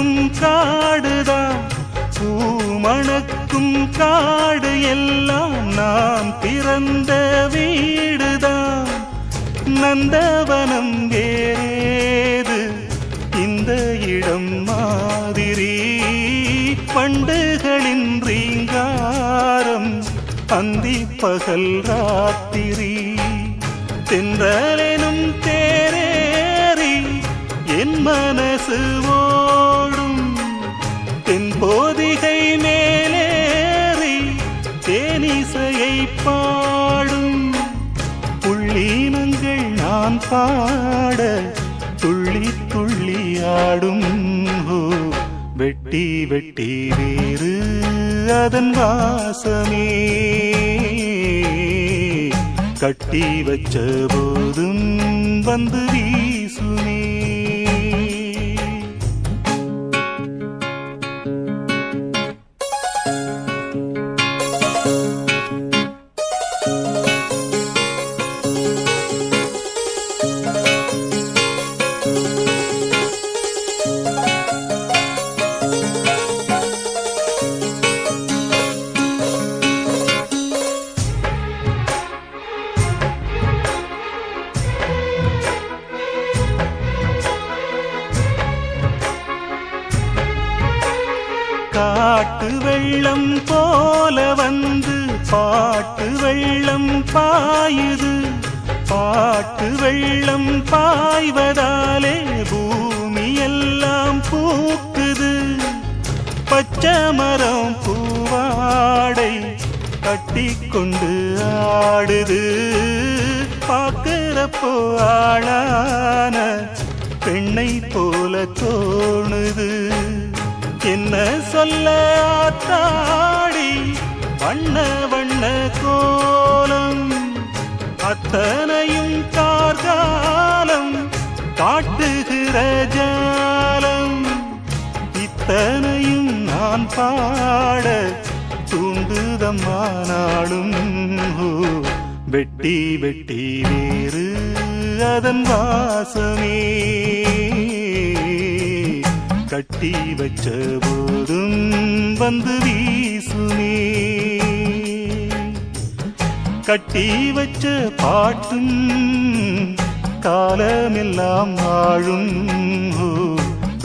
மணக்கும் காடுதான், பூமணக்கும் காடு எல்லாம் நான் பிறந்த வீடுதான். நந்தவனம் வேறேது இந்த இடம் மாதிரி, பண்டுகளின் ரீங்காரம் அந்தி பகல் ராத்திரி. தென்றலெனும் தேரேறி என் மனசு ஓடும், தென்போதிகை மேலேறி தேனிசையை பாடும். புள்ளீனங்கள் நான் பாட துள்ளி துள்ளி ஆடும். வெட்டி வெட்டி வேறு அதன் வாசமே, கட்டி வச்ச போதும் வந்து வீசுமே. காட்டு வெள்ளம் போல வந்து பாட்டு வெள்ளம் பாயுது, பாட்டு வெள்ளம் பாய்வதாலே பூமி எல்லாம் பூக்குது. பச்சை மரம் பூவாடை கட்டிக்கொண்டு ஆடுது, பார்க்கிறப்போ ஆளான பெண்ணை போல தோணுது. என்ன சொல்ல ஆத்தாடி வண்ண வண்ண கோலம், அத்தனையும் கார்காலம் காட்டுகிற ஜாலம். இத்தனையும் நான் பாட தூண்டுதம்மா நாளும். வெட்டி வெட்டி வேறு அதன் வாசமே, கட்டி வச்ச போதும் வந்து வீசுமே. கட்டி வச்ச பாட்டும் காலமெல்லாம் வாழும்.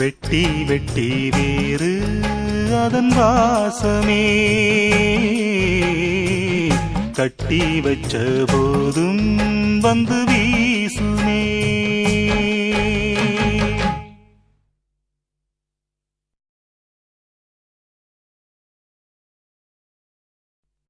வெட்டி வெட்டி வேறு அதன் வாசமே, கட்டி வச்ச போதும் வந்து வீசுமே.